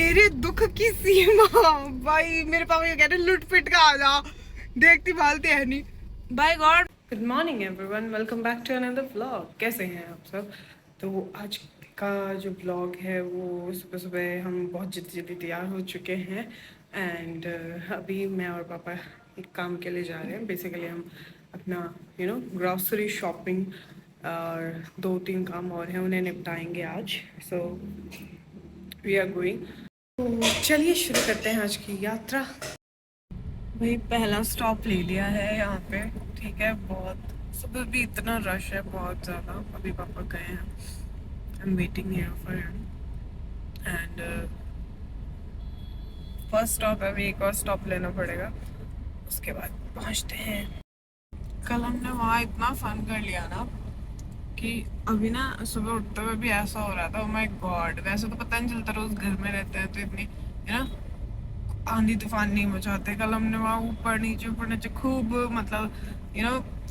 मेरे दुख की सीमा। भाई मेरे पापा ये कह रहे लुट पिट का आ जा, देखती भालती है नहीं। By God. Good morning everyone, welcome back to another vlog. कैसे हैं आप सब? तो आज का जो व्लॉग है वो सुबह सुबह हम बहुत जल्दी जल्दी तैयार हो चुके हैं एंड अभी मैं और पापा एक काम के लिए जा रहे हैं। बेसिकली हम अपना ग्रॉसरी शॉपिंग और 2-3 काम और हैं, उन्हें निपटाएंगे आज। So we are going. तो चलिए शुरू करते हैं आज की यात्रा। भाई पहला स्टॉप ले लिया है यहाँ पे, ठीक है। बहुत सुबह भी इतना रश है, बहुत ज़्यादा। अभी पापा गए हैं, I am waiting here for him and first stop है। अभी एक और स्टॉप लेना पड़ेगा, उसके बाद पहुँचते हैं। कल हमने वहाँ इतना फन कर लिया ना कि अभी ना सुबह उठते हुए भी ऐसा हो रहा था, ओह माय गॉड। वैसे तो पता नहीं चलता, रोज घर में रहते हैं तो इतनी आंधी तूफान नहीं मचाते। कल हमने वहाँ ऊपर नीचे खूब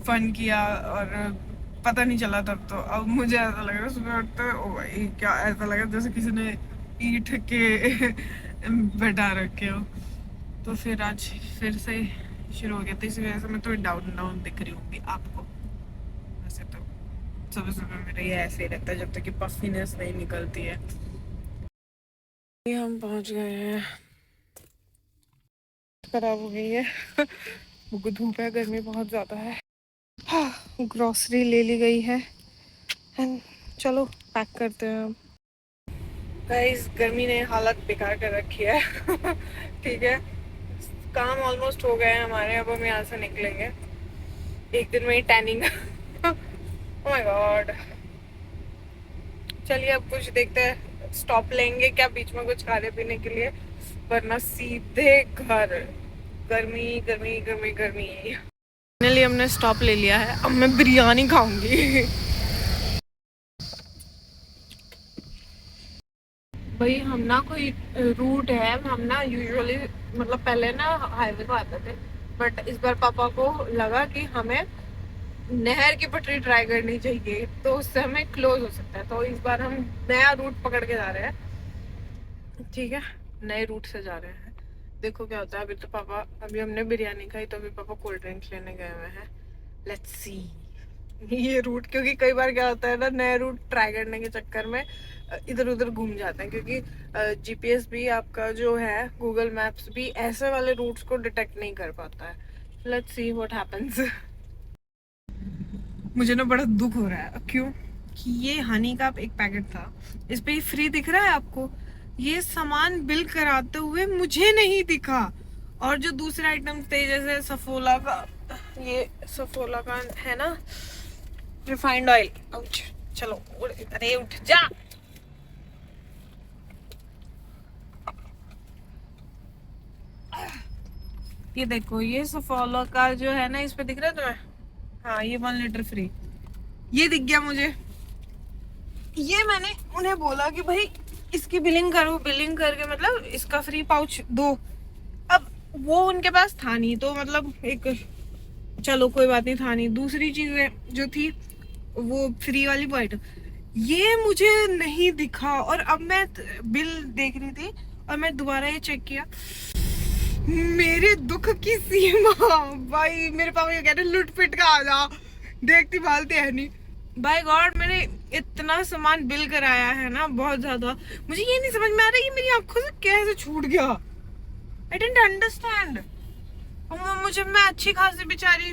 फन किया और पता नहीं चला तब। तो अब मुझे ऐसा लग रहा है सुबह उठते ओ भाई, क्या ऐसा लगा जैसे किसी ने ईंट के बैठा रखे हो। तो फिर आज फिर से शुरू हो गया, तो इसी वजह से मैं थोड़ी डाउन डाउन दिख रही होंगी आपको। वैसे तो सुबह सुबह मेरा ये ऐसे ही रहता है जब तक कि पफीनेस नहीं निकलती है। ये हम पहुंच गए हैं, खराब हो गई है वो धूप है, गर्मी बहुत ज़्यादा है। हाँ, ग्रॉसरी ले ली गई है एंड चलो पैक करते हैं। गाइस गर्मी ने हालत बेकार कर रखी है ठीक है, काम ऑलमोस्ट हो गए हैं हमारे। अब हम यहाँ से निकलेंगे, एक दिन में ही टैनिंग ओह माय गॉड। चलिए अब कुछ देखते हैं, स्टॉप लेंगे क्या बीच में कुछ खाने पीने के लिए, वरना सीधे घर। गर्मी गर्मी गर्मी गर्मी। फाइनली हमने स्टॉप ले लिया है, अब मैं बिरयानी खाऊंगी भाई हम ना कोई रूट है, हम ना यूजुअली पहले ना हाईवे को आते थे, बट इस बार पापा को लगा कि हमें नहर की पटरी ट्राई करनी चाहिए, तो उससे हमें क्लोज हो सकता है। तो इस बार हम नया रूट पकड़ के जा रहे हैं, ठीक है। नए रूट से जा रहे हैं, देखो क्या होता है। अभी हमने बिरयानी खाई, तो अभी पापा कोल्ड ड्रिंक्स लेने गए हुए हैं। लेट्स सी ये रूट, क्योंकि कई बार क्या होता है ना, नए रूट ट्राई करने के चक्कर में इधर उधर घूम जाते हैं, क्योंकि जीपीएस भी आपका जो है, गूगल मैप्स भी ऐसे वाले रूट्स को डिटेक्ट नहीं कर पाता है। Let's see what happens. मुझे ना बड़ा दुख हो रहा है, क्यों कि ये हनी का एक पैकेट था, इस पे फ्री दिख रहा है आपको, ये सामान बिल कराते हुए मुझे नहीं दिखा। और जो दूसरे आइटम्स थे जैसे सफोला का, ये सफोला का है ना रिफाइंड ऑयल। चलो अरे उठ जा। ये देखो, ये सफोला का जो है ना, इस पे दिख रहा है तुम्हें? हाँ, ये 1 लीटर फ्री, ये दिख गया मुझे। ये मैंने उन्हें बोला कि भाई इसकी बिलिंग करो, बिलिंग करके इसका फ्री पाउच दो। अब वो उनके पास था नहीं, तो एक चलो कोई बात नहीं, था नहीं। दूसरी चीजें जो थी वो फ्री वाली पॉइंट, ये मुझे नहीं दिखा। और अब मैं बिल देख रही थी और मैं दोबारा ये चेक किया, मेरे दुख की सीमा। भाई मेरे पापा ये कह रहे लुट पिट का आ जा, देखती भालती है नहीं। बाय गॉड, मैंने इतना सामान बिल कराया है ना, बहुत ज्यादा। मुझे ये नहीं समझ में आ रहा ये मेरी आंखों से कैसे छूट गया। आई डेंट अंडरस्टैंड। मुझे, मैं अच्छी खासी बेचारी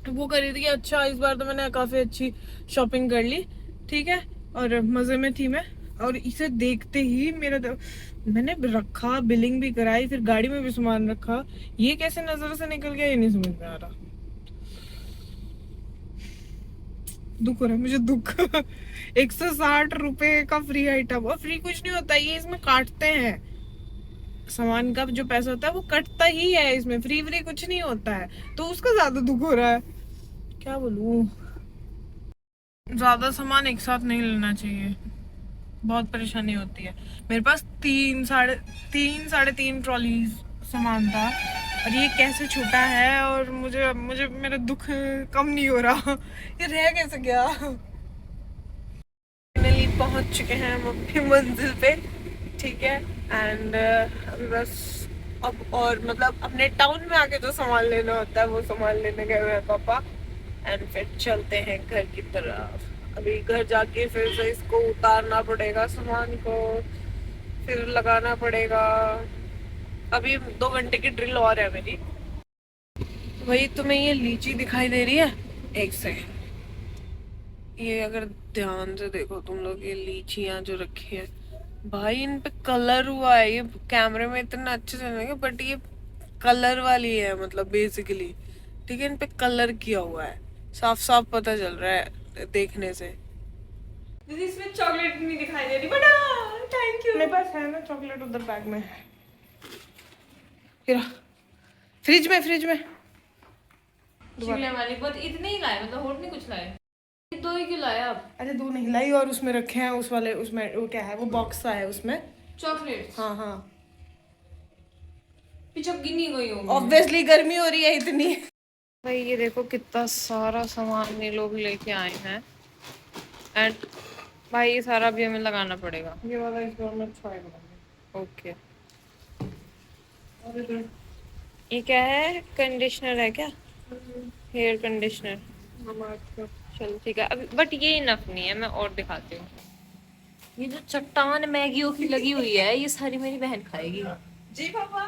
वो कर रही थी कि अच्छा इस बार तो मैंने काफी अच्छी शॉपिंग कर ली, ठीक है, और मजे में थी मैं। और इसे देखते ही मैंने रखा, बिलिंग भी कराई, फिर गाड़ी में भी सामान रखा, ये कैसे नजर से निकल गया ये नहीं समझ में आ रहा। दुख हो रहा है मुझे, दुख 160 रुपए का फ्री आइटम, और फ्री कुछ नहीं होता, ये इसमें काटते हैं सामान का जो पैसा होता है वो कटता ही है, इसमें फ्री फ्री कुछ नहीं होता है। तो उसका ज्यादा दुख हो रहा है, क्या बोलूं। ज्यादा सामान एक साथ नहीं लेना चाहिए, बहुत परेशानी होती है। मेरे पास 3 साढ़े 3 ट्रॉली सामान था, और ये कैसे छूटा है, और मुझे मुझे मेरा दुख कम नहीं हो रहा ये रह कैसे गया। फाइनली पहुंच चुके हैं हम अपनी मंजिल पे, ठीक है। एंड बस अब और मतलब अपने टाउन में आके जो सामान लेना होता है वो सामान लेने गए हुए हैं पापा। एंड फिर चलते हैं घर की तरफ। अभी घर जाके फिर से इसको उतारना पड़ेगा सामान को, फिर लगाना पड़ेगा। अभी 2 घंटे की ड्रिल और है मेरी। वही तुम्हें ये लीची दिखाई दे रही है, एक सेकंड, ये अगर ध्यान से देखो तुम लोग, ये लीचियां जो रखी है भाई, इन पे कलर हुआ है। ये कैमरे में इतना अच्छे से नहीं, बट ये कलर वाली है मतलब बेसिकली। ठीक है, इन पे कलर किया हुआ है, साफ साफ पता चल रहा है देखने से। दीदी इसमें चॉकलेट नहीं दिखाई दे रही, बट थैंक यू। मेरे पास है ना चॉकलेट, उधर बैग में है। फ्रिज में, फ्रिज में शिमला वाली बहुत इतने ही लाए, मतलब और नहीं कुछ लाए, 2 ही क्यों लाए आप? अरे 2 नहीं लाई, और उसमें रखे हैं उस वाले, उसमें वो क्या है, वो बॉक्स सा है उसमें चॉकलेट। हाँ हाँ, पिचक नहीं गई हूँ ऑब्वियसली गर्मी हो रही है इतनी। भाई ये देखो कितना सारा सामान ये लोग लेके आए हैं। एंड भाई ये सारा भी हमें लगाना पड़ेगा। ये वाला इस बार मैं ट्राई करूंगी। ओके, ये क्या है, कंडीशनर है क्या? Hair conditioner. चलो ठीक है अभी, बट ये इनफ नहीं है, मैं और दिखाती हूँ। ये जो चट्टान मैगियों की लगी हुई है, ये सारी मेरी बहन खाएगी। जी पापा।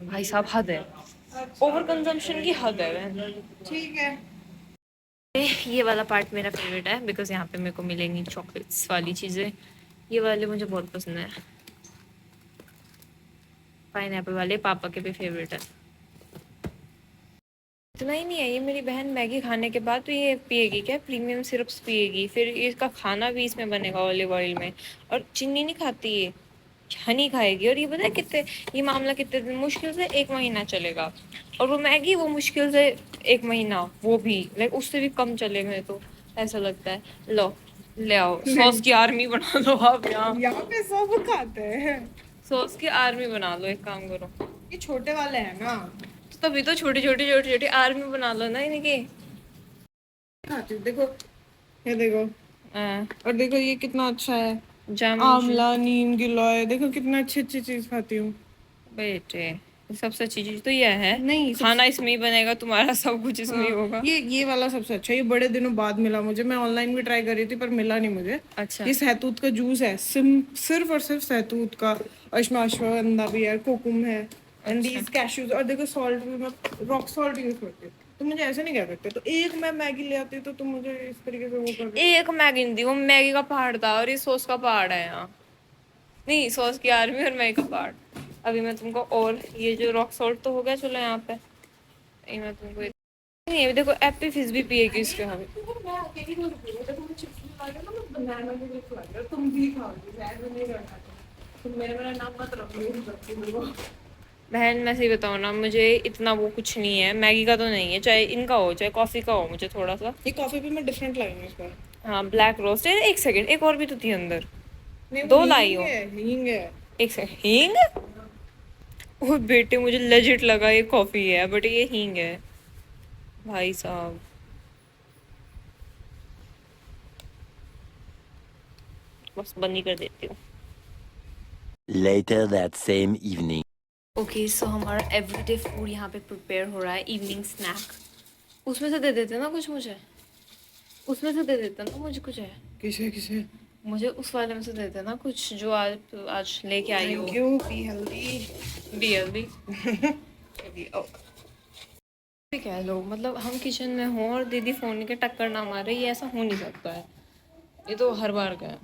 भाई साहब हद है, ओवर कंजम्पशन की हद है बहन। ठीक है। ये वाला पार्ट मेरा फेवरेट है, बिकॉज यहाँ पे मेरे को मिलेंगी चॉकलेट्स वाली चीज़ें। ये वाले मुझे बहुत पसंद है, पाइनएप्पल वाले पापा के भी फेवरेट है। इतना ही नहीं है, ये मेरी बहन मैगी खाने के बाद तो ये पिएगी क्या, प्रीमियम सिरप्स पिएगी, फिर इसका खाना भी इसमें बनेगा ऑलिव ऑयल में। और चीनी नहीं खाती ये, हनी खाएगी। और ये पता है कितने, ये मामला कितने दिन, मुश्किल से 1 महीना चलेगा। और वो मैगी, वो मुश्किल से 1 महीना, वो भी लाइक उससे भी कम चलेगा। तो ऐसा लगता है, लो ले आओ सॉस की आर्मी बना लो आप। यहाँ पे सब खाते हैं, सॉस की आर्मी बना लो, एक काम करो, ये छोटे वाले हैं ना, तो तभी तो छोटी छोटी छोटी छोटी आर्मी बना लो ना इनकी। खाती हूँ देखो, ये देखो। और देखो ये कितना अच्छा है, जामुन आंवला, नीम, गिलोय, देखो कितना अच्छी अच्छी चीज खाती हूँ बेटे। सबसे अच्छी चीज तो यह है, नहीं खाना इसमें ही बनेगा तुम्हारा, सब कुछ इसमें ही होगा। ये वाला सबसे अच्छा है। ये बड़े दिनों बाद मिला मुझे, मैं ऑनलाइन भी ट्राई कर रही थी पर मिला नहीं मुझे। अच्छा, ये सहतूत का जूस है, सिर्फ और सिर्फ सहतूत का। और इसमें अश्वगंधा भी है, कोकुम है, एंड दीज कैश्यूज। और देखो सॉल्ट भी मैं रॉक सॉल्ट यूज करती हूँ, तो मुझे ऐसे नहीं कह सकते। तो एक मैं मैगी ले आती तो तुम मुझे इस तरीके से वो कर। एक मैगी नहीं थी, वो मैगी का पहाड़ था और ये सॉस का पहाड़ है यहाँ। नहीं, सॉस की आर्मी और मैगी का पहाड़। अभी मैं तुमको, और ये जो रॉक सॉल्ट तो हो गया, चलो यहाँ पे ये मैं तुमको नहीं, देखो एप्पी फिज भी पिएगी इसके। हमें तुम भी खाओगी, तुम मेरा नाम मत रखो। बहन मैं सही बताऊँ ना, मुझे इतना वो कुछ नहीं है, मैगी का तो नहीं है, चाहे इनका हो चाहे कॉफ़ी का हो, मुझे थोड़ा सा। ये कॉफी भी मैं डिफरेंट लगाऊंगी इस बार। हाँ ब्लैक रोस्ट है। एक सेकंड, एक और भी तो थी अंदर, नहीं, 2 लाई हो। हींग है। एक सेकंड, हींग? ओ बेटे, मुझे लेजिट लगा ये कॉफ़ी है, बट ये हींग है भाई साहब। बस बंद ही कर देती हूँ। Later that same evening. Okay so हमारा एवरीडे फूड यहाँ पे प्रिपेयर हो रहा है, इवनिंग स्नैक। उसमें से दे देते ना कुछ मुझे, उसमें से दे देते ना मुझे कुछ है। किसे किसे? मुझे उस वाले में से दे देना कुछ जो आज लेके आई हो। Thank you, be healthy. Be healthy भी कह लो, मतलब हम किचन में हों और दीदी फ़ोन के टक्कर ना मारे, ये ऐसा हो नहीं सकता है, ये तो हर बार का है।